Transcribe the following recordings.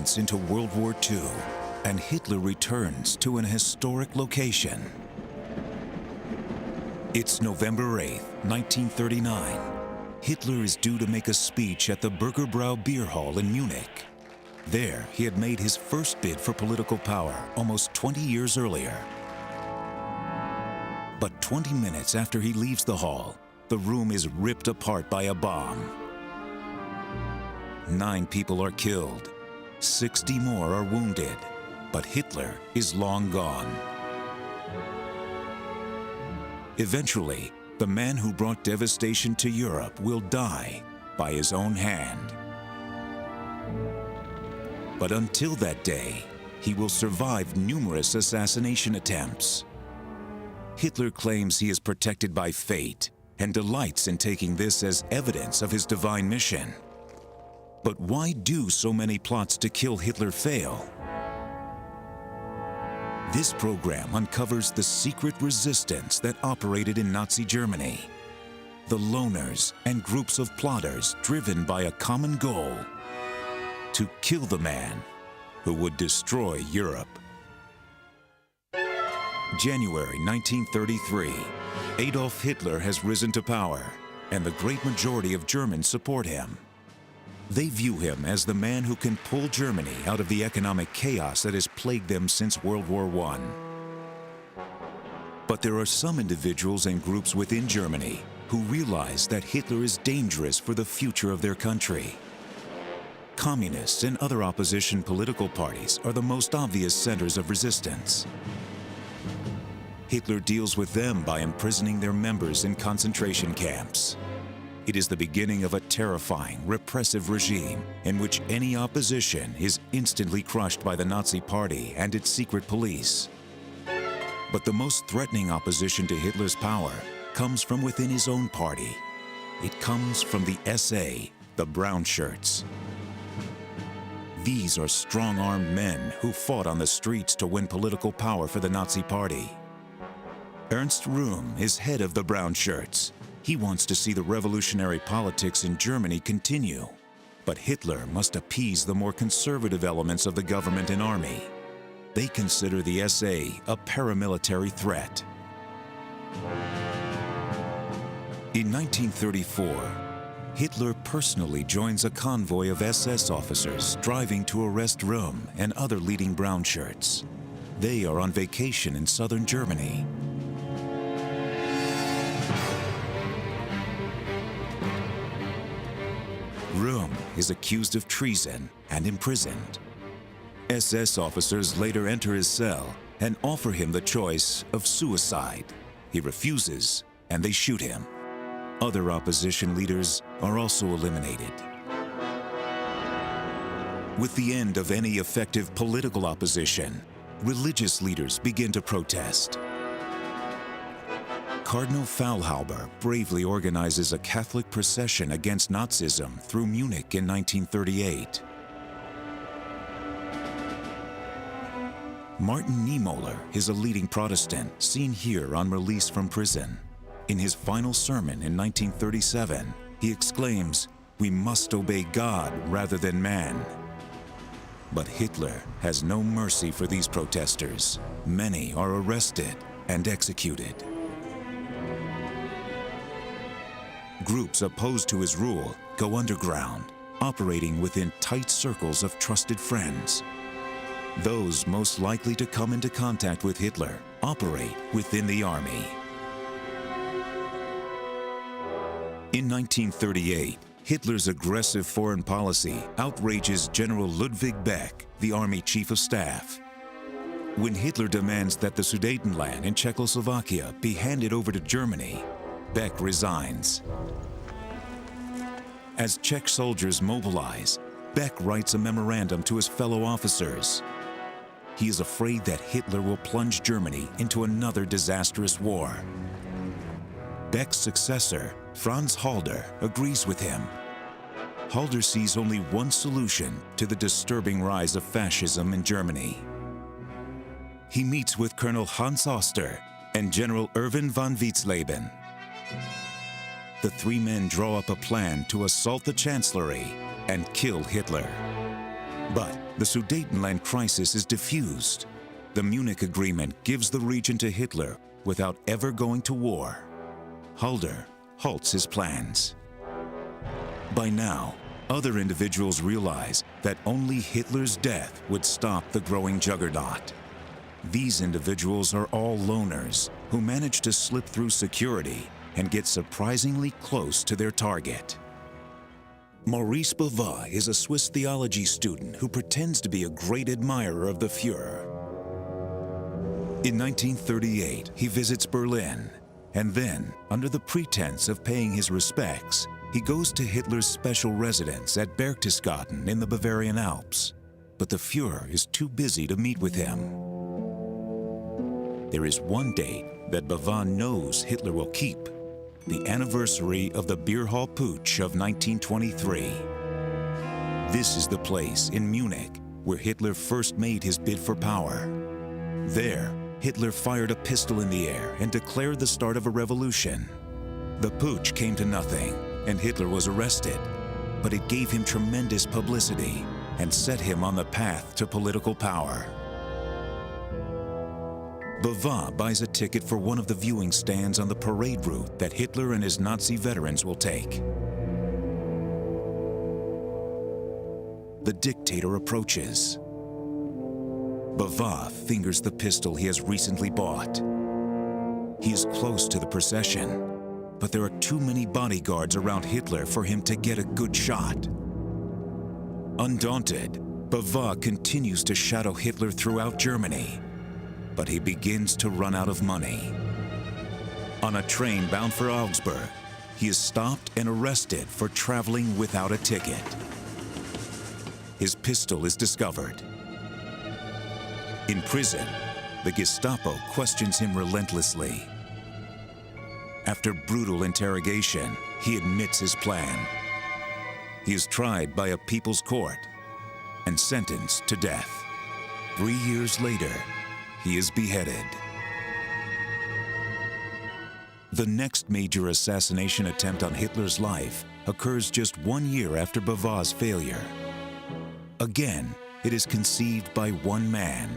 months into World War II, and Hitler returns to an historic location. It's November 8, 1939. Hitler is due to make a speech at the Bürgerbrau Beer Hall in Munich. There, he had made his first bid for political power almost 20 years earlier. But 20 minutes after he leaves the hall, the room is ripped apart by a bomb. 9 people are killed, 60 more are wounded, but Hitler is long gone. Eventually, the man who brought devastation to Europe will die by his own hand. But until that day, he will survive numerous assassination attempts. Hitler claims he is protected by fate and delights in taking this as evidence of his divine mission. But why do so many plots to kill Hitler fail? This program uncovers the secret resistance that operated in Nazi Germany. The loners and groups of plotters driven by a common goal: to kill the man who would destroy Europe. January 1933. Adolf Hitler has risen to power, and the great majority of Germans support him. They view him as the man who can pull Germany out of the economic chaos that has plagued them since World War I. But there are some individuals and groups within Germany who realize that Hitler is dangerous for the future of their country. Communists and other opposition political parties are the most obvious centers of resistance. Hitler deals with them by imprisoning their members in concentration camps. It is the beginning of a terrifying, repressive regime in which any opposition is instantly crushed by the Nazi Party and its secret police. But the most threatening opposition to Hitler's power comes from within his own party. It comes from the SA, the Brown Shirts. These are strong-armed men who fought on the streets to win political power for the Nazi Party. Ernst Röhm is head of the Brown Shirts. He wants to see the revolutionary politics in Germany continue. But Hitler must appease the more conservative elements of the government and army. They consider the SA a paramilitary threat. In 1934, Hitler personally joins a convoy of SS officers driving to arrest Röhm and other leading Brown Shirts. They are on vacation in southern Germany. Röhm is accused of treason and imprisoned. SS officers later enter his cell and offer him the choice of suicide. He refuses, and they shoot him. Other opposition leaders are also eliminated. With the end of any effective political opposition, religious leaders begin to protest. Cardinal Faulhaber bravely organizes a Catholic procession against Nazism through Munich in 1938. Martin Niemöller is a leading Protestant seen here on release from prison. In his final sermon in 1937, he exclaims, "We must obey God rather than man." But Hitler has no mercy for these protesters. Many are arrested and executed. Groups opposed to his rule go underground, operating within tight circles of trusted friends. Those most likely to come into contact with Hitler operate within the army. In 1938, Hitler's aggressive foreign policy outrages General Ludwig Beck, the army chief of staff. When Hitler demands that the Sudetenland in Czechoslovakia be handed over to Germany, Beck resigns. As Czech soldiers mobilize, Beck writes a memorandum to his fellow officers. He is afraid that Hitler will plunge Germany into another disastrous war. Beck's successor, Franz Halder, agrees with him. Halder sees only one solution to the disturbing rise of fascism in Germany. He meets with Colonel Hans Oster and General Erwin von Witzleben. The three men draw up a plan to assault the Chancellery and kill Hitler. But the Sudetenland crisis is diffused. The Munich Agreement gives the region to Hitler without ever going to war. Halder halts his plans. By now, other individuals realize that only Hitler's death would stop the growing juggernaut. These individuals are all loners who manage to slip through security and get surprisingly close to their target. Maurice Bavard is a Swiss theology student who pretends to be a great admirer of the Führer. In 1938, he visits Berlin, and then, under the pretense of paying his respects, he goes to Hitler's special residence at Berchtesgaden in the Bavarian Alps. But the Führer is too busy to meet with him. There is one date that Bavard knows Hitler will keep: the anniversary of the Beer Hall Putsch of 1923. This is the place in Munich where Hitler first made his bid for power. There, Hitler fired a pistol in the air and declared the start of a revolution. The putsch came to nothing, and Hitler was arrested, but it gave him tremendous publicity and set him on the path to political power. Bavard buys a ticket for one of the viewing stands on the parade route that Hitler and his Nazi veterans will take. The dictator approaches. Bavard fingers the pistol he has recently bought. He is close to the procession, but there are too many bodyguards around Hitler for him to get a good shot. Undaunted, Bavard continues to shadow Hitler throughout Germany, but he begins to run out of money. On a train bound for Augsburg, he is stopped and arrested for traveling without a ticket. His pistol is discovered. In prison, the Gestapo questions him relentlessly. After brutal interrogation, he admits his plan. He is tried by a people's court and sentenced to death. 3 years later, he is beheaded. The next major assassination attempt on Hitler's life occurs just 1 year after Bavard's failure. Again, it is conceived by one man,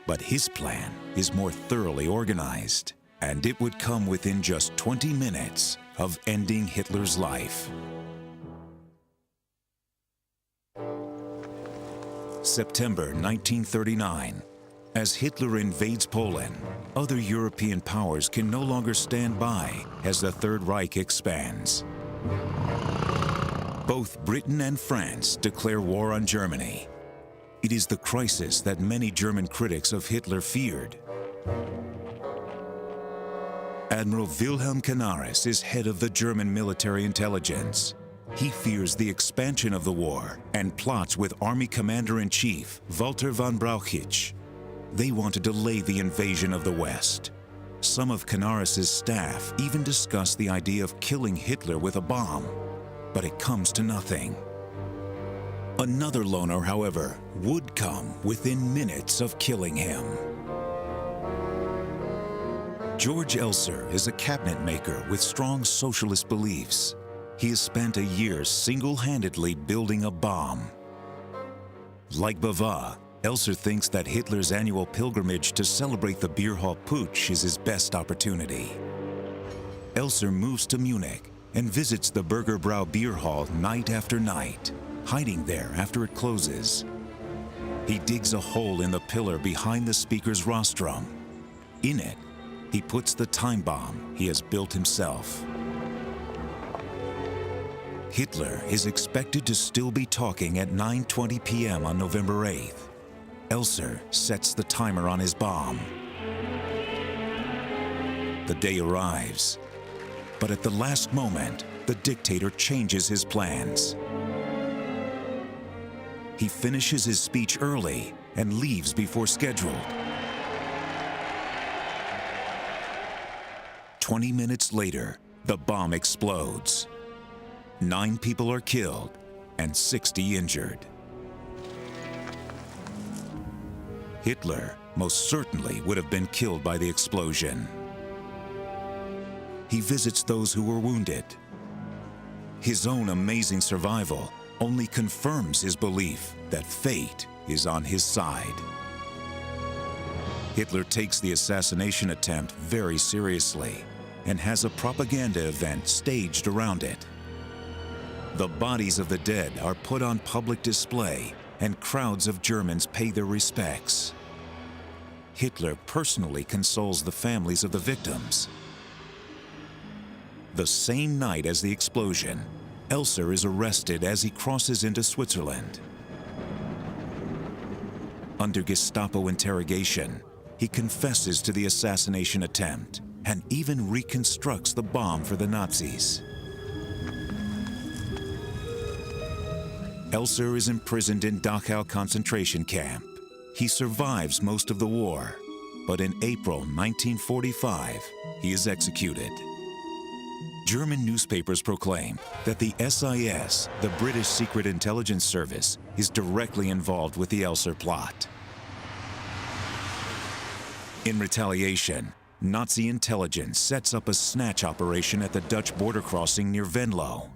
but his plan is more thoroughly organized, and it would come within just 20 minutes of ending Hitler's life. September 1939. As Hitler invades Poland, other European powers can no longer stand by as the Third Reich expands. Both Britain and France declare war on Germany. It is the crisis that many German critics of Hitler feared. Admiral Wilhelm Canaris is head of the German military intelligence. He fears the expansion of the war and plots with Army Commander-in-Chief Walter von Brauchitsch. They want to delay the invasion of the West. Some of Canaris's staff even discuss the idea of killing Hitler with a bomb, but it comes to nothing. Another loner, however, would come within minutes of killing him. George Elser is a cabinet maker with strong socialist beliefs. He has spent a year single-handedly building a bomb. Like Bavard, Elser thinks that Hitler's annual pilgrimage to celebrate the Beer Hall Putsch is his best opportunity. Elser moves to Munich and visits the Burgerbrau Beer Hall night after night, hiding there after it closes. He digs a hole in the pillar behind the speaker's rostrum. In it, he puts the time bomb he has built himself. Hitler is expected to still be talking at 9:20 p.m. on November 8th. Elser sets the timer on his bomb. The day arrives, but at the last moment, the dictator changes his plans. He finishes his speech early and leaves before scheduled. 20 minutes later, the bomb explodes. 9 people are killed and 60 injured. Hitler most certainly would have been killed by the explosion. He visits those who were wounded. His own amazing survival only confirms his belief that fate is on his side. Hitler takes the assassination attempt very seriously and has a propaganda event staged around it. The bodies of the dead are put on public display, and crowds of Germans pay their respects. Hitler personally consoles the families of the victims. The same night as the explosion, Elser is arrested as he crosses into Switzerland. Under Gestapo interrogation, he confesses to the assassination attempt and even reconstructs the bomb for the Nazis. Elser is imprisoned in Dachau concentration camp. He survives most of the war, but in April 1945, he is executed. German newspapers proclaim that the SIS, the British Secret Intelligence Service, is directly involved with the Elser plot. In retaliation, Nazi intelligence sets up a snatch operation at the Dutch border crossing near Venlo.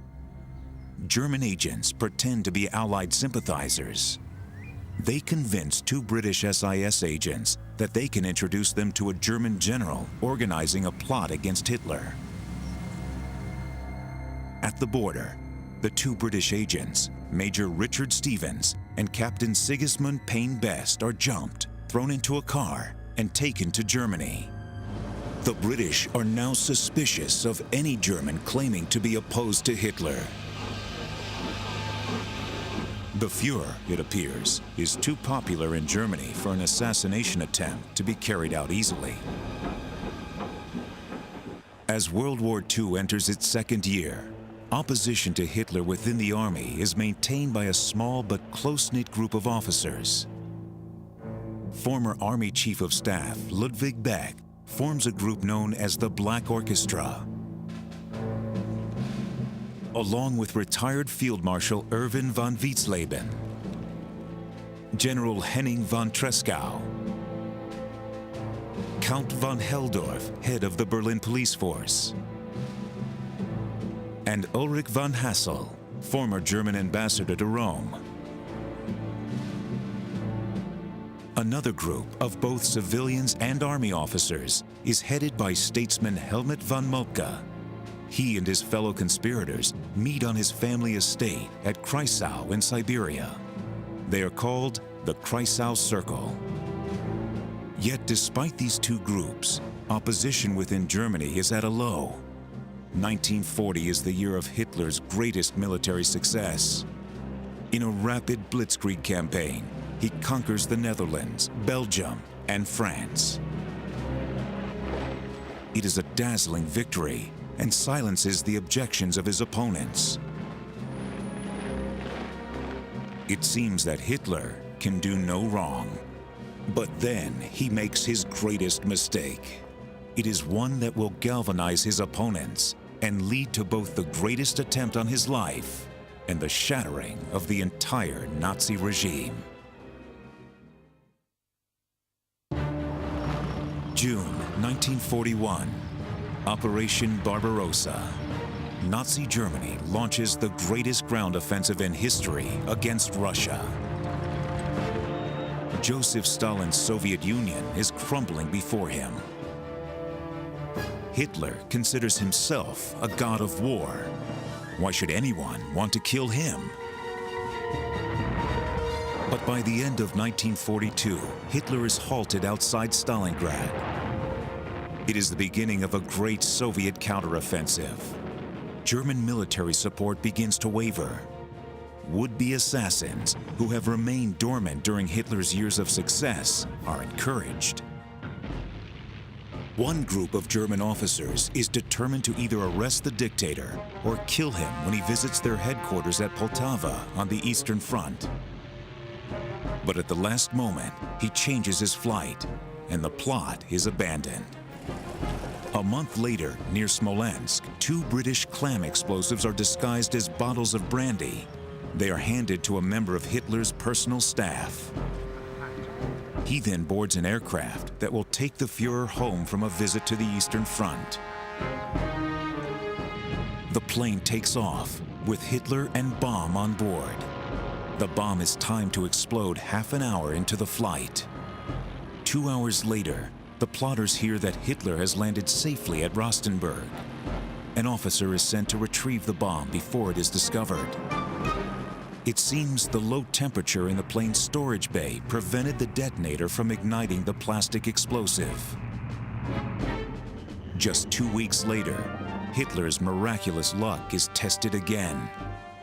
German agents pretend to be Allied sympathizers. They convince two British SIS agents that they can introduce them to a German general organizing a plot against Hitler. At the border, the two British agents, Major Richard Stevens and Captain Sigismund Payne-Best, are jumped, thrown into a car, and taken to Germany. The British are now suspicious of any German claiming to be opposed to Hitler. The Fuhrer, it appears, is too popular in Germany for an assassination attempt to be carried out easily. As World War II enters its second year, opposition to Hitler within the army is maintained by a small but close-knit group of officers. Former Army Chief of Staff Ludwig Beck forms a group known as the Black Orchestra. Along with retired Field Marshal Erwin von Witzleben, General Henning von Tresckow, Count von Helldorf, head of the Berlin police force, and Ulrich von Hassel, former German ambassador to Rome. Another group of both civilians and army officers is headed by statesman Helmut von Moltke. He and his fellow conspirators meet on his family estate at Kreisau in Siberia. They are called the Kreisau Circle. Yet despite these two groups, opposition within Germany is at a low. 1940 is the year of Hitler's greatest military success. In a rapid blitzkrieg campaign, he conquers the Netherlands, Belgium, and France. It is a dazzling victory and silences the objections of his opponents. It seems that Hitler can do no wrong. But then he makes his greatest mistake. It is one that will galvanize his opponents and lead to both the greatest attempt on his life and the shattering of the entire Nazi regime. June 1941, Operation Barbarossa. Nazi Germany launches the greatest ground offensive in history against Russia. Joseph Stalin's Soviet Union is crumbling before him. Hitler considers himself a god of war. Why should anyone want to kill him? But by the end of 1942, Hitler is halted outside Stalingrad. It is the beginning of a great Soviet counteroffensive. German military support begins to waver. Would-be assassins who have remained dormant during Hitler's years of success are encouraged. One group of German officers is determined to either arrest the dictator or kill him when he visits their headquarters at Poltava on the Eastern Front. But at the last moment, he changes his flight, and the plot is abandoned. A month later, near Smolensk, two British clam explosives are disguised as bottles of brandy. They are handed to a member of Hitler's personal staff. He then boards an aircraft that will take the Fuhrer home from a visit to the Eastern Front. The plane takes off, with Hitler and bomb on board. The bomb is timed to explode half an hour into the flight. 2 hours later, the plotters hear that Hitler has landed safely at Rostenburg. An officer is sent to retrieve the bomb before it is discovered. It seems the low temperature in the plane's storage bay prevented the detonator from igniting the plastic explosive. Just 2 weeks later, Hitler's miraculous luck is tested again,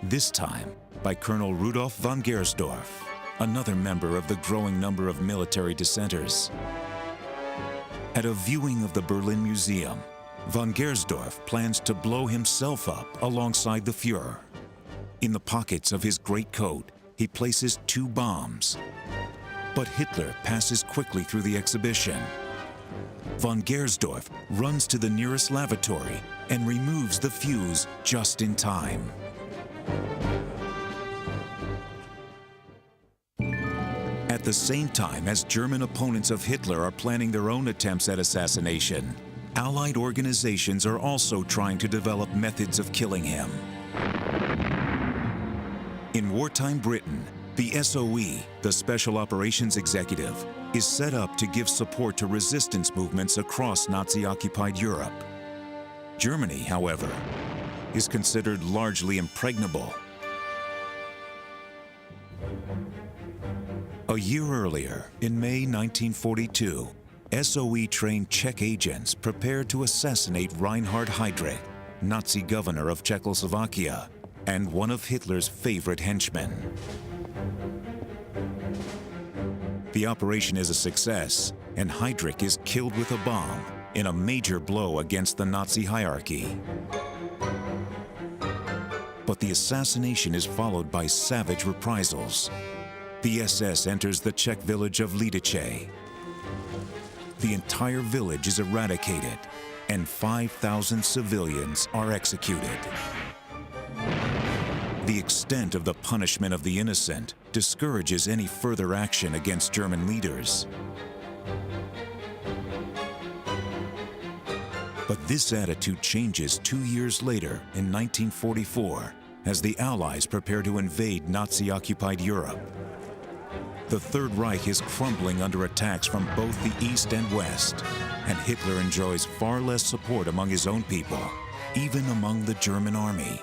this time by Colonel Rudolf von Gersdorf, another member of the growing number of military dissenters. At a viewing of the Berlin Museum, von Gersdorf plans to blow himself up alongside the Führer. In the pockets of his greatcoat, he places 2 bombs. But Hitler passes quickly through the exhibition. Von Gersdorf runs to the nearest lavatory and removes the fuse just in time. At the same time as German opponents of Hitler are planning their own attempts at assassination, Allied organizations are also trying to develop methods of killing him. In wartime Britain, the SOE, the Special Operations Executive, is set up to give support to resistance movements across Nazi-occupied Europe. Germany, however, is considered largely impregnable. A year earlier, in May 1942, SOE-trained Czech agents prepared to assassinate Reinhard Heydrich, Nazi governor of Czechoslovakia, and one of Hitler's favorite henchmen. The operation is a success, and Heydrich is killed with a bomb in a major blow against the Nazi hierarchy. But the assassination is followed by savage reprisals. The SS enters the Czech village of Lidice. The entire village is eradicated, and 5,000 civilians are executed. The extent of the punishment of the innocent discourages any further action against German leaders. But this attitude changes 2 years later in 1944 as the Allies prepare to invade Nazi-occupied Europe. The Third Reich is crumbling under attacks from both the East and West, and Hitler enjoys far less support among his own people, even among the German army.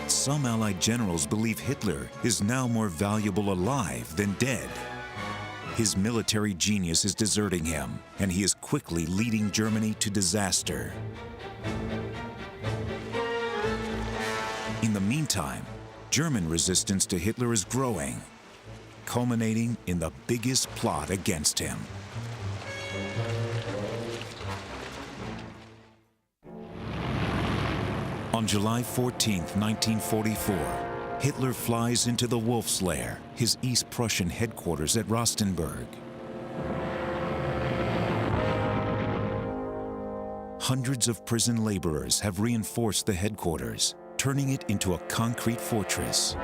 Some Allied generals believe Hitler is now more valuable alive than dead. His military genius is deserting him, and he is quickly leading Germany to disaster. In the meantime, German resistance to Hitler is growing, culminating in the biggest plot against him. On July 14, 1944, Hitler flies into the Wolf's Lair, his East Prussian headquarters at Rostenburg. Hundreds of prison laborers have reinforced the headquarters, turning it into a concrete fortress.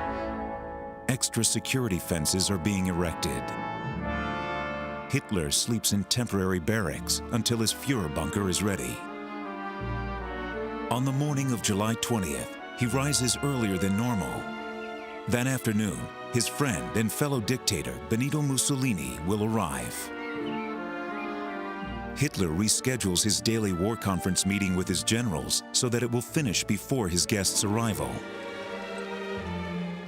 Extra security fences are being erected. Hitler sleeps in temporary barracks until his Führer bunker is ready. On the morning of July 20th, he rises earlier than normal. That afternoon, his friend and fellow dictator Benito Mussolini will arrive. Hitler reschedules his daily war conference meeting with his generals so that it will finish before his guest's arrival.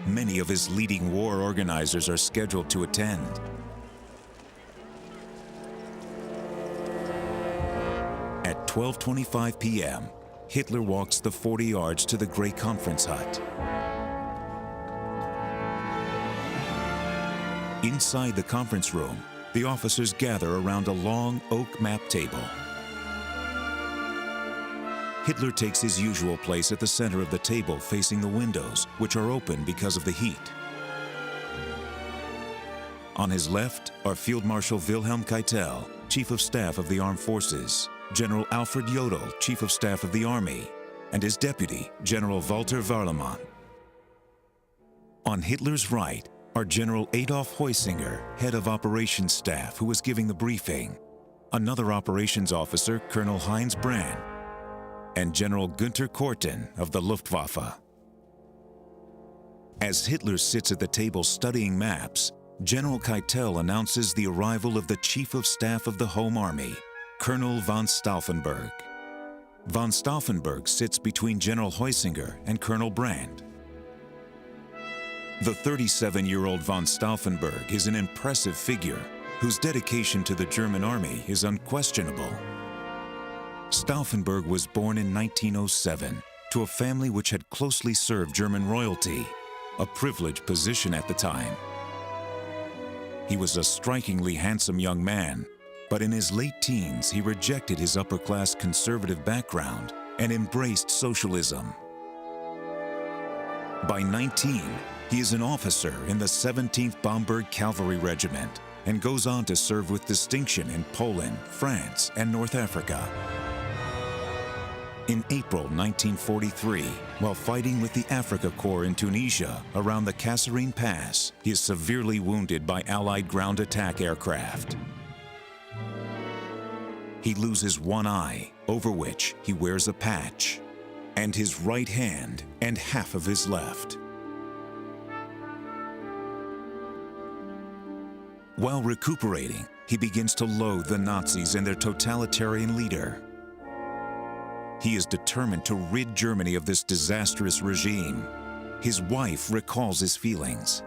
Many of his leading war organizers are scheduled to attend. At 12:25 p.m., Hitler walks the 40 yards to the Great Conference Hut. Inside the conference room, the officers gather around a long oak map table. Hitler takes his usual place at the center of the table facing the windows, which are open because of the heat. On his left are Field Marshal Wilhelm Keitel, Chief of Staff of the Armed Forces, General Alfred Jodl, Chief of Staff of the Army, and his deputy, General Walter Warlemann. On Hitler's right are General Adolf Heusinger, head of operations staff, who was giving the briefing, another operations officer, Colonel Heinz Brand, and General Günther Korten of the Luftwaffe. As Hitler sits at the table studying maps, General Keitel announces the arrival of the Chief of Staff of the Home Army, Colonel von Stauffenberg. Von Stauffenberg sits between General Heusinger and Colonel Brandt. The 37-year-old von Stauffenberg is an impressive figure whose dedication to the German army is unquestionable. Stauffenberg was born in 1907 to a family which had closely served German royalty, a privileged position at the time. He was a strikingly handsome young man, but in his late teens he rejected his upper-class conservative background and embraced socialism. By 19, he is an officer in the 17th Bamberg Cavalry Regiment and goes on to serve with distinction in Poland, France, and North Africa. In April 1943, while fighting with the Afrika Korps in Tunisia around the Kasserine Pass, he is severely wounded by Allied ground attack aircraft. He loses one eye, over which he wears a patch, and his right hand and half of his left. While recuperating, he begins to loathe the Nazis and their totalitarian leader. He is determined to rid Germany of this disastrous regime. His wife recalls his feelings.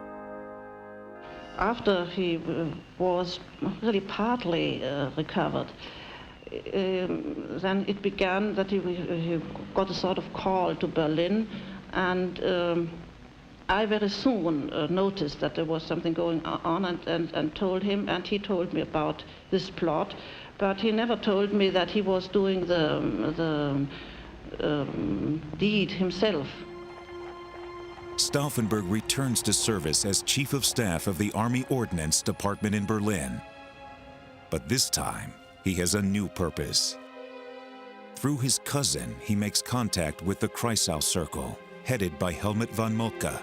After he was really partly recovered, then it began that he got a sort of call to Berlin, and I very soon noticed that there was something going on and told him, and he told me about this plot. But he never told me that he was doing the deed himself. Stauffenberg returns to service as Chief of Staff of the Army Ordnance Department in Berlin. But this time, he has a new purpose. Through his cousin, he makes contact with the Kreisau Circle, headed by Helmut von Moltke.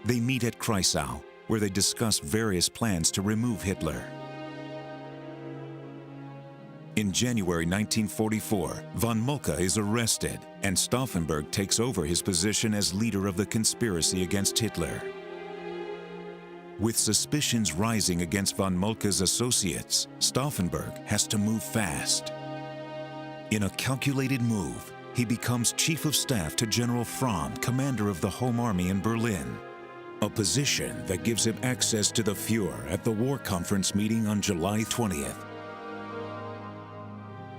They meet at Kreisau, where they discuss various plans to remove Hitler. In January 1944, von Moltke is arrested, and Stauffenberg takes over his position as leader of the conspiracy against Hitler. With suspicions rising against von Moltke's associates, Stauffenberg has to move fast. In a calculated move, he becomes Chief of Staff to General Fromm, commander of the Home Army in Berlin, a position that gives him access to the Fuhrer at the War Conference meeting on July 20th.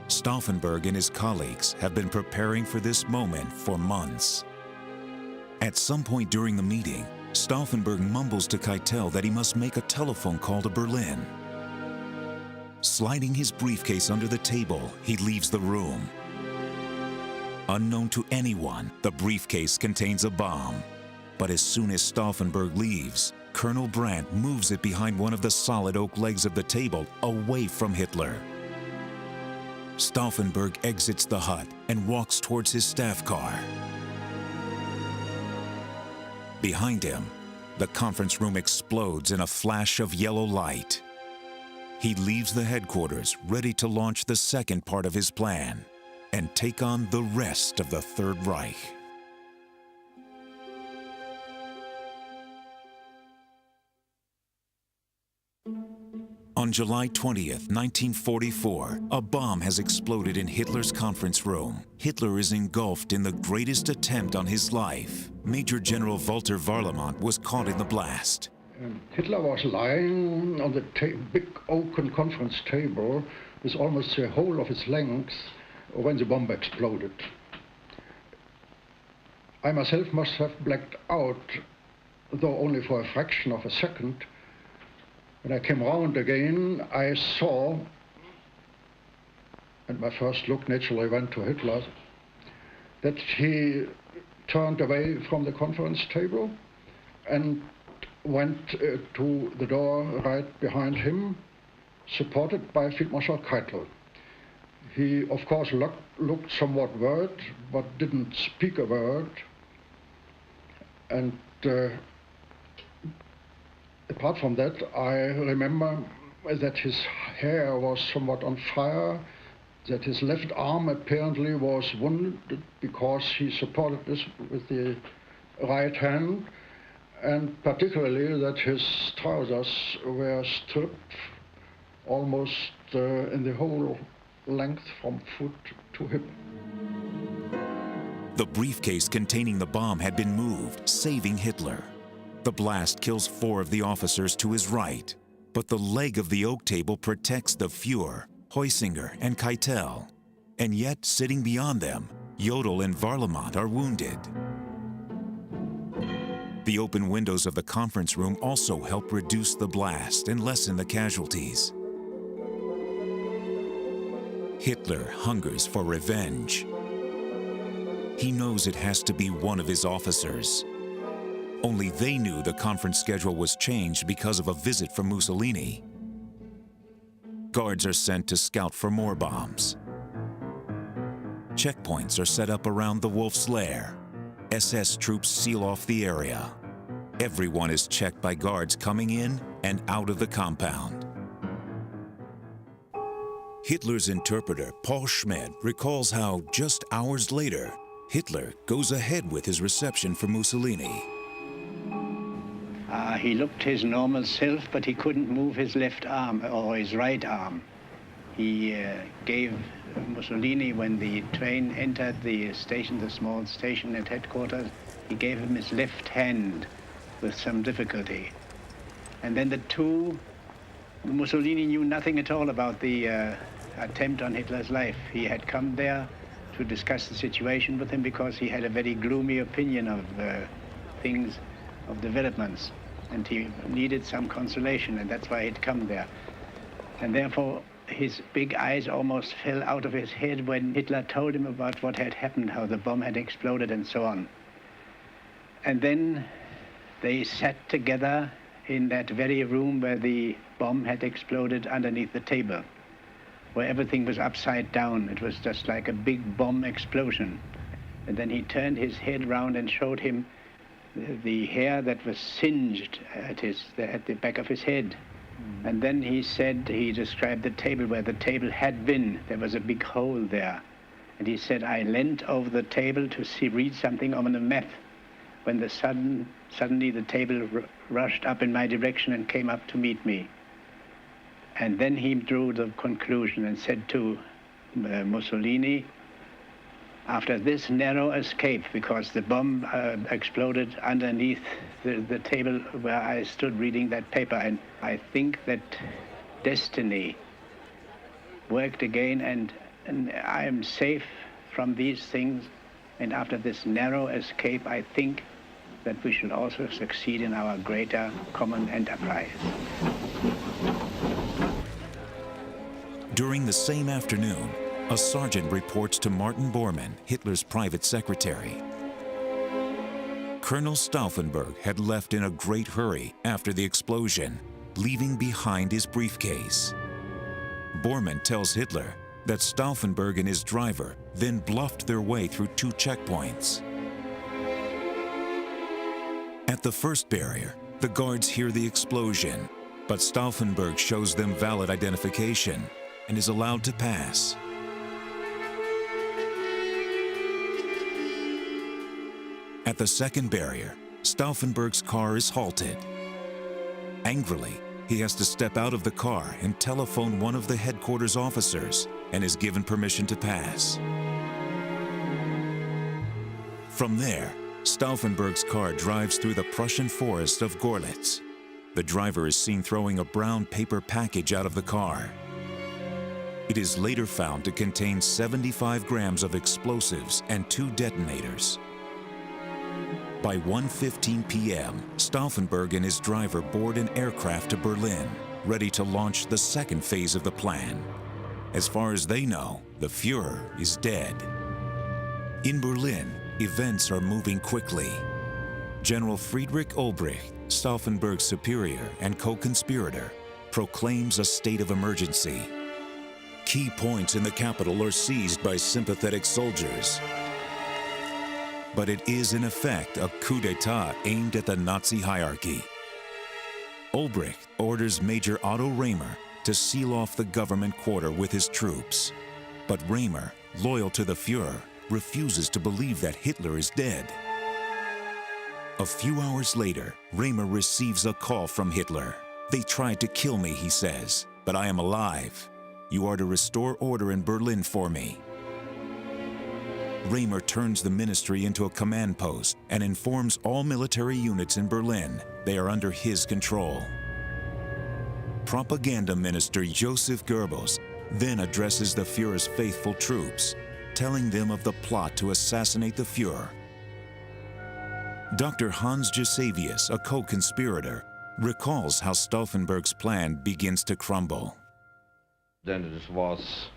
Stauffenberg and his colleagues have been preparing for this moment for months. At some point during the meeting, Stauffenberg mumbles to Keitel that he must make a telephone call to Berlin. Sliding his briefcase under the table, he leaves the room. Unknown to anyone, the briefcase contains a bomb. But as soon as Stauffenberg leaves, Colonel Brandt moves it behind one of the solid oak legs of the table, away from Hitler. Stauffenberg exits the hut and walks towards his staff car. Behind him, the conference room explodes in a flash of yellow light. He leaves the headquarters ready to launch the second part of his plan and take on the rest of the Third Reich. On July 20th, 1944, a bomb has exploded in Hitler's conference room. Hitler is engulfed in the greatest attempt on his life. Major General Walter Warlimont was caught in the blast. Hitler was lying on the big oaken conference table with almost the whole of its length when the bomb exploded. I myself must have blacked out, though only for a fraction of a second. When I came round again, I saw, and my first look naturally went to Hitler, that he turned away from the conference table and went to the door right behind him, supported by Field Marshal Keitel. He, of course, looked somewhat worried, but didn't speak a word. And apart from that, I remember that his hair was somewhat on fire, that his left arm apparently was wounded because he supported this with the right hand, and particularly that his trousers were stripped almost in the whole length from foot to hip. The briefcase containing the bomb had been moved, saving Hitler. The blast kills 4 of the officers to his right, but the leg of the oak table protects the Führer, Heusinger, and Keitel. And yet, sitting beyond them, Jodl and Varlamont are wounded. The open windows of the conference room also help reduce the blast and lessen the casualties. Hitler hungers for revenge. He knows it has to be one of his officers. Only they knew the conference schedule was changed because of a visit from Mussolini. Guards are sent to scout for more bombs. Checkpoints are set up around the Wolf's lair. SS troops seal off the area. Everyone is checked by guards coming in and out of the compound. Hitler's interpreter, Paul Schmidt, recalls how, just hours later, Hitler goes ahead with his reception for Mussolini. He looked his normal self, but he couldn't move his left arm or his right arm. He gave Mussolini, when the train entered the station, the small station at headquarters, he gave him his left hand with some difficulty. And then the two, Mussolini knew nothing at all about the attempt on Hitler's life. He had come there to discuss the situation with him because he had a very gloomy opinion of things, of developments, and he needed some consolation, and that's why he'd come there. And therefore, his big eyes almost fell out of his head when Hitler told him about what had happened, how the bomb had exploded and so on. And then they sat together in that very room where the bomb had exploded underneath the table, where everything was upside down. It was just like a big bomb explosion. And then he turned his head round and showed him the hair that was singed at the back of his head. And then he said, he described the table where the table had been. There was a big hole there. And he said, I leant over the table to read something on a map, when suddenly the table rushed up in my direction and came up to meet me. And then he drew the conclusion and said to Mussolini, after this narrow escape, because the bomb exploded underneath the table where I stood reading that paper, and I think that destiny worked again, and I am safe from these things, and after this narrow escape, I think that we shall also succeed in our greater common enterprise. During the same afternoon, a sergeant reports to Martin Bormann, Hitler's private secretary. Colonel Stauffenberg had left in a great hurry after the explosion, leaving behind his briefcase. Bormann tells Hitler that Stauffenberg and his driver then bluffed their way through 2 checkpoints. At the first barrier, the guards hear the explosion, but Stauffenberg shows them valid identification and is allowed to pass. At the second barrier, Stauffenberg's car is halted. Angrily, he has to step out of the car and telephone one of the headquarters officers and is given permission to pass. From there, Stauffenberg's car drives through the Prussian forest of Gorlitz. The driver is seen throwing a brown paper package out of the car. It is later found to contain 75 grams of explosives and 2 detonators. By 1:15 p.m., Stauffenberg and his driver board an aircraft to Berlin, ready to launch the second phase of the plan. As far as they know, the Führer is dead. In Berlin, events are moving quickly. General Friedrich Olbricht, Stauffenberg's superior and co-conspirator, proclaims a state of emergency. Key points in the capital are seized by sympathetic soldiers. But it is in effect a coup d'etat aimed at the Nazi hierarchy. Olbricht orders Major Otto Rehmer to seal off the government quarter with his troops. But Raymer, loyal to the Fuhrer, refuses to believe that Hitler is dead. A few hours later, Raymer receives a call from Hitler. "They tried to kill me," he says, "but I am alive. You are to restore order in Berlin for me." Raymer turns the ministry into a command post and informs all military units in Berlin they are under his control. Propaganda Minister Joseph Goebbels then addresses the Fuhrer's faithful troops, telling them of the plot to assassinate the Fuhrer. Dr. Hans Gisavius, a co-conspirator, recalls how Stauffenberg's plan begins to crumble. Then it was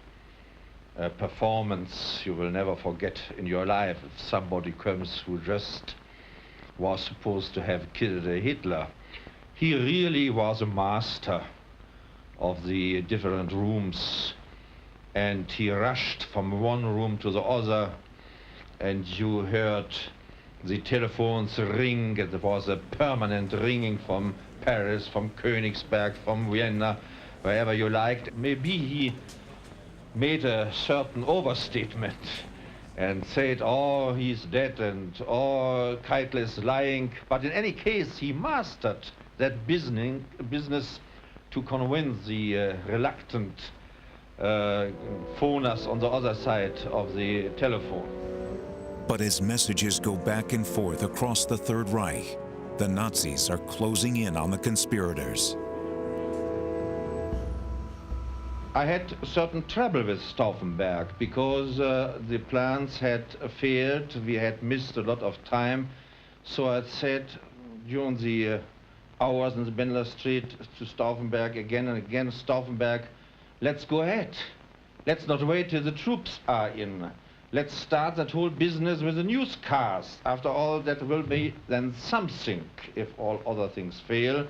a performance you will never forget in your life. If somebody comes who just was supposed to have killed Hitler, he really was a master of the different rooms, and he rushed from one room to the other, and you heard the telephones ring. It was a permanent ringing from Paris, from Königsberg, from Vienna, wherever you liked. Maybe he made a certain overstatement and said, "Oh, he's dead," and "Oh, Keitel is lying." But in any case, he mastered that business to convince the reluctant phoners on the other side of the telephone. But as messages go back and forth across the Third Reich, the Nazis are closing in on the conspirators. I had certain trouble with Stauffenberg because the plans had failed. We had missed a lot of time. So I said during the hours in the Bendler Street to Stauffenberg again and again, "Stauffenberg, let's go ahead. Let's not wait till the troops are in. Let's start that whole business with the newscast. After all, that will be then something, if all other things fail,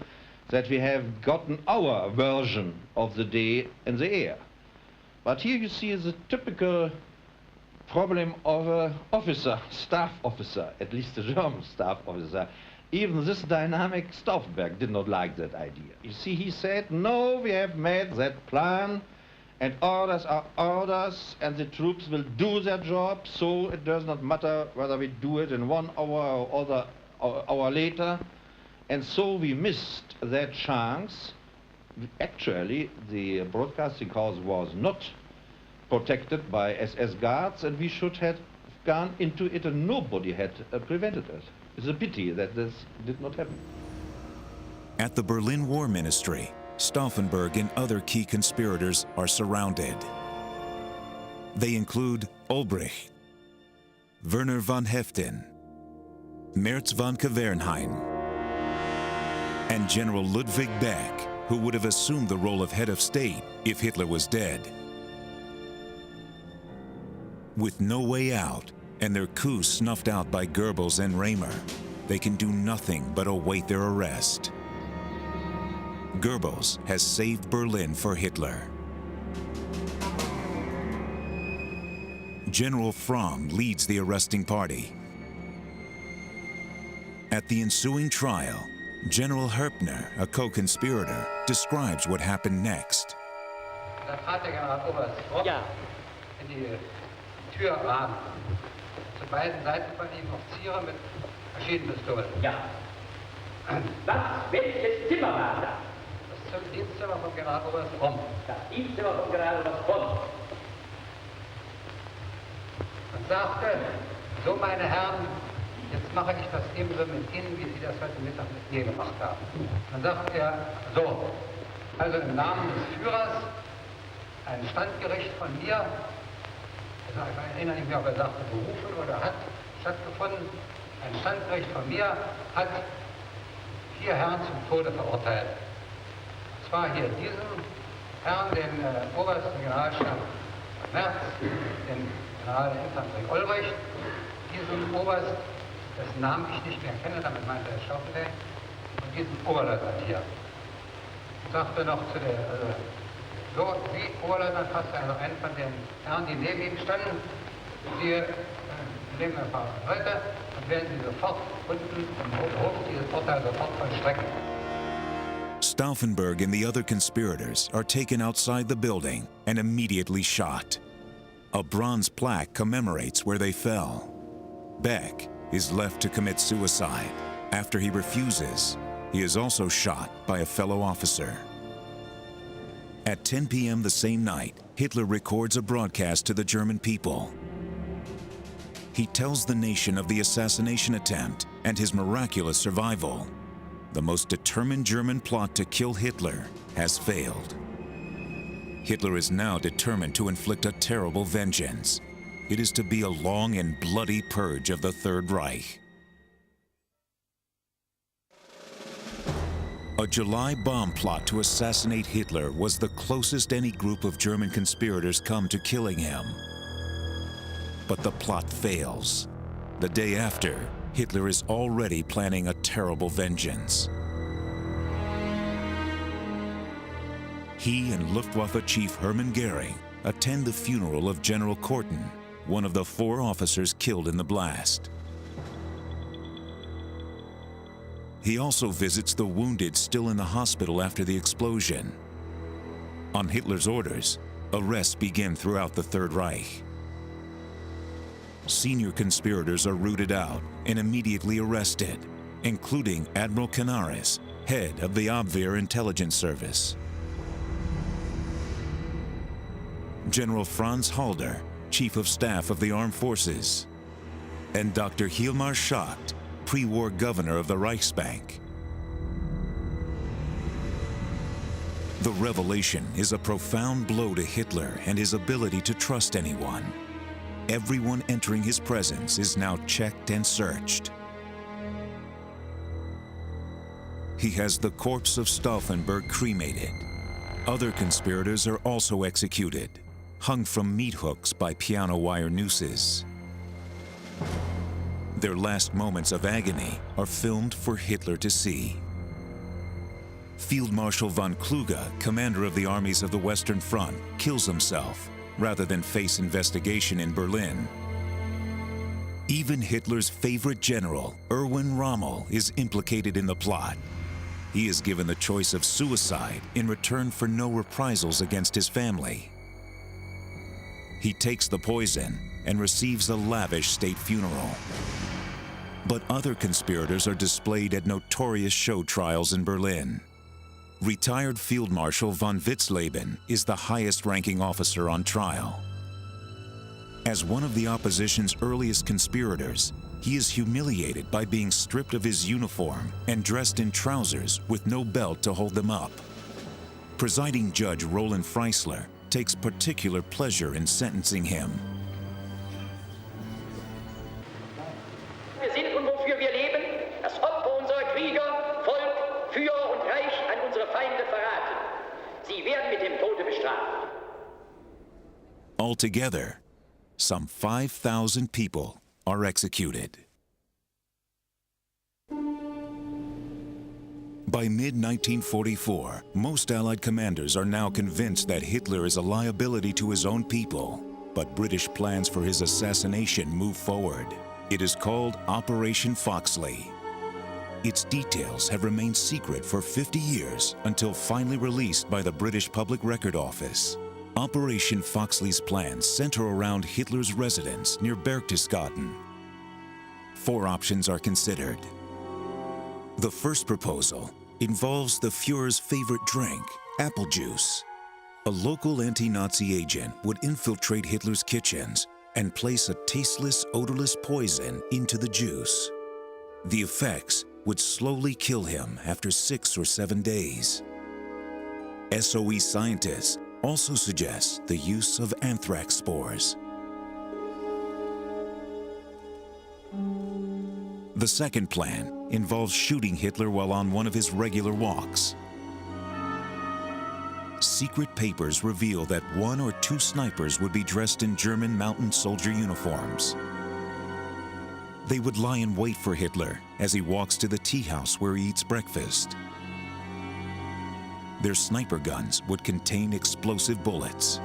that we have gotten our version of the day in the air." But here you see the typical problem of an officer, staff officer, at least a German staff officer. Even this dynamic Stauffenberg did not like that idea. You see, he said, "No, we have made that plan, and orders are orders, and the troops will do their job, so it does not matter whether we do it in 1 hour or hour later." And so we missed that chance. Actually, the broadcasting house was not protected by SS guards, and we should have gone into it, and nobody had prevented it. It's a pity that this did not happen. At the Berlin War Ministry, Stauffenberg and other key conspirators are surrounded. They include Ulbricht, Werner von Heften, Merz von Kavernheim, and General Ludwig Beck, who would have assumed the role of head of state if Hitler was dead. With no way out, and their coup snuffed out by Goebbels and Raymer, they can do nothing but await their arrest. Goebbels has saved Berlin for Hitler. General Fromm leads the arresting party. At the ensuing trial, General Herpner, a co-conspirator, describes what happened next. Da trat der Generaloberst in die Türrahmen. Zu beiden Seiten von ihm Offiziere mit Maschinenpistolen. Ja. Was? Welches Zimmer war das? Das Dienstzimmer vom Generaloberst Fromm. Das Dienstzimmer vom Generaloberst Fromm. Und sagte, so meine Herren, jetzt mache ich das ebenso mit Ihnen, wie Sie das heute Mittag mit mir gemacht haben. Dann sagt er, so, also im Namen des Führers, ein Standgericht von mir, ich erinnere nicht mehr, ob er sagte, berufen oder hat stattgefunden, ein Standgericht von mir hat 4 Herren zum Tode verurteilt. Und zwar hier diesen Herrn, den obersten Generalstab Merz, den Generalinfanterie Ulbricht, diesen Oberst, dessen Namen ich nicht mehr kenne, damit meinte er Stauffenberg, und diesen Oberleutnant hier. Ich sagte noch zu der, so, Sie, Oberleutnant, hast also einen von den Herren, die neben ihm standen, Sie nehmen ein paar Leute und werden Sie sofort unten im Hof dieses Urteil sofort vollstrecken. Stauffenberg and the other conspirators are taken outside the building and immediately shot. A bronze plaque commemorates where they fell. Beck is left to commit suicide. After he refuses, he is also shot by a fellow officer. At 10 p.m. the same night, Hitler records a broadcast to the German people. He tells the nation of the assassination attempt and his miraculous survival. The most determined German plot to kill Hitler has failed. Hitler is now determined to inflict a terrible vengeance. It is to be a long and bloody purge of the Third Reich. A July bomb plot to assassinate Hitler was the closest any group of German conspirators come to killing him. But the plot fails. The day after, Hitler is already planning a terrible vengeance. He and Luftwaffe Chief Hermann Goering attend the funeral of General Korten, one of the 4 officers killed in the blast. He also visits the wounded still in the hospital after the explosion. On Hitler's orders, arrests begin throughout the Third Reich. Senior conspirators are rooted out and immediately arrested, including Admiral Canaris, head of the Abwehr Intelligence Service. General Franz Halder, Chief of Staff of the Armed Forces, and Dr. Hilmar Schacht, pre-war governor of the Reichsbank. The revelation is a profound blow to Hitler and his ability to trust anyone. Everyone entering his presence is now checked and searched. He has the corpse of Stauffenberg cremated. Other conspirators are also executed, hung from meat hooks by piano wire nooses. Their last moments of agony are filmed for Hitler to see. Field Marshal von Kluge, commander of the armies of the Western Front, kills himself rather than face investigation in Berlin. Even Hitler's favorite general, Erwin Rommel, is implicated in the plot. He is given the choice of suicide in return for no reprisals against his family. He takes the poison and receives a lavish state funeral. But other conspirators are displayed at notorious show trials in Berlin. Retired Field Marshal von Witzleben is the highest-ranking officer on trial. As one of the opposition's earliest conspirators, he is humiliated by being stripped of his uniform and dressed in trousers with no belt to hold them up. Presiding Judge Roland Freisler takes particular pleasure in sentencing him. Wir sind und wofür wir leben, das Opfer unserer Krieger, Volk, Führer und Reich an unsere Feinde verraten. Sie werden mit dem Tode bestraft. Altogether, some 5,000 people are executed. By mid-1944, most Allied commanders are now convinced that Hitler is a liability to his own people, but British plans for his assassination move forward. It is called Operation Foxley. Its details have remained secret for 50 years until finally released by the British Public Record Office. Operation Foxley's plans center around Hitler's residence near Berchtesgaden. 4 options are considered. The first proposal involves the Führer's favorite drink, apple juice. A local anti-Nazi agent would infiltrate Hitler's kitchens and place a tasteless, odorless poison into the juice. The effects would slowly kill him after 6 or 7 days. SOE scientists also suggest the use of anthrax spores. The second plan involves shooting Hitler while on one of his regular walks. Secret papers reveal that 1 or 2 snipers would be dressed in German mountain soldier uniforms. They would lie in wait for Hitler as he walks to the tea house where he eats breakfast. Their sniper guns would contain explosive bullets.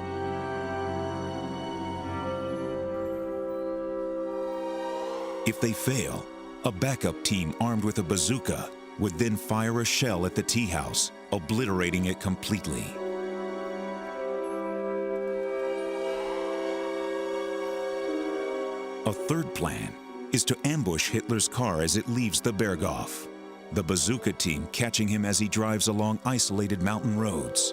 If they fail, a backup team armed with a bazooka would then fire a shell at the tea house, obliterating it completely. A third plan is to ambush Hitler's car as it leaves the Berghof, the bazooka team catching him as he drives along isolated mountain roads.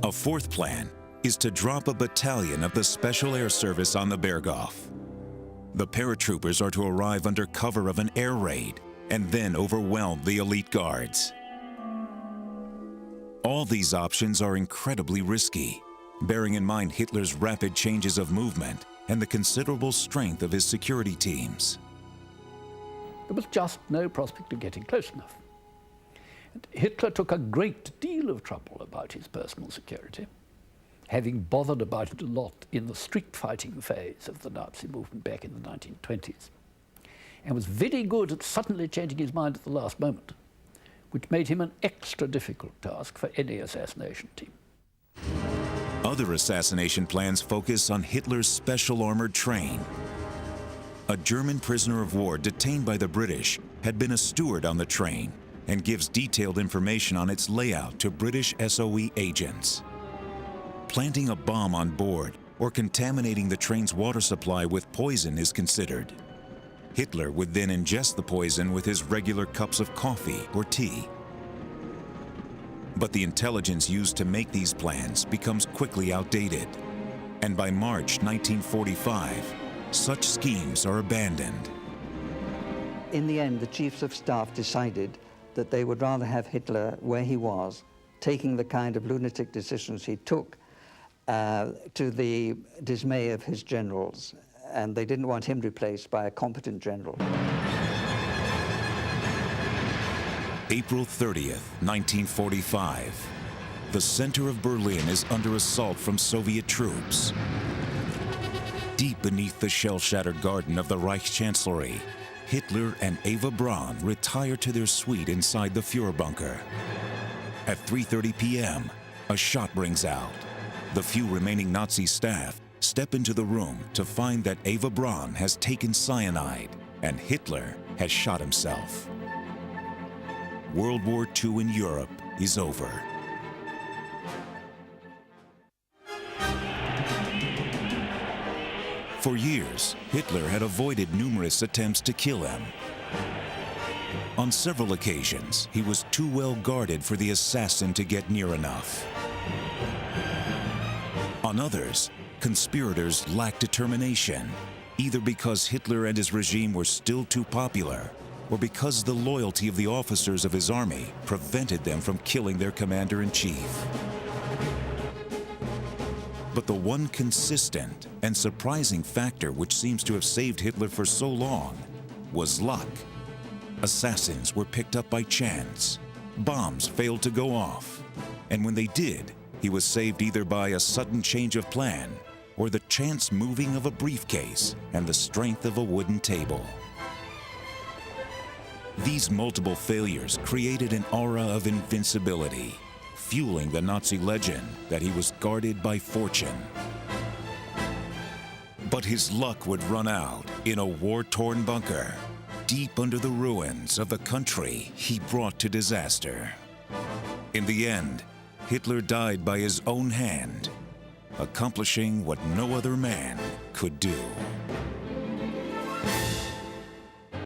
A fourth plan is to drop a battalion of the Special Air Service on the Berghof. The paratroopers are to arrive under cover of an air raid and then overwhelm the elite guards. All these options are incredibly risky, bearing in mind Hitler's rapid changes of movement and the considerable strength of his security teams. There was just no prospect of getting close enough. And Hitler took a great deal of trouble about his personal security, having bothered about it a lot in the street fighting phase of the Nazi movement back in the 1920s, and was very good at suddenly changing his mind at the last moment, which made him an extra difficult task for any assassination team. Other assassination plans focus on Hitler's special armored train. A German prisoner of war detained by the British had been a steward on the train and gives detailed information on its layout to British SOE agents. Planting a bomb on board or contaminating the train's water supply with poison is considered. Hitler would then ingest the poison with his regular cups of coffee or tea. But the intelligence used to make these plans becomes quickly outdated, and by March 1945, such schemes are abandoned. In the end, the chiefs of staff decided that they would rather have Hitler where he was, taking the kind of lunatic decisions he took, to the dismay of his generals, and they didn't want him replaced by a competent general. April 30th, 1945. The center of Berlin is under assault from Soviet troops. Deep beneath the shell-shattered garden of the Reichschancellery, Hitler and Eva Braun retire to their suite inside the Führer bunker. At 3:30 p.m., a shot rings out. The few remaining Nazi staff step into the room to find that Eva Braun has taken cyanide and Hitler has shot himself. World War II in Europe is over. For years, Hitler had avoided numerous attempts to kill him. On several occasions, he was too well guarded for the assassin to get near enough. On others, conspirators lacked determination, either because Hitler and his regime were still too popular, or because the loyalty of the officers of his army prevented them from killing their commander-in-chief. But the one consistent and surprising factor which seems to have saved Hitler for so long was luck. Assassins were picked up by chance, bombs failed to go off, and when they did, he was saved either by a sudden change of plan or the chance moving of a briefcase and the strength of a wooden table. These multiple failures created an aura of invincibility, fueling the Nazi legend that he was guarded by fortune. But his luck would run out in a war-torn bunker, deep under the ruins of the country he brought to disaster. In the end, Hitler died by his own hand, accomplishing what no other man could do.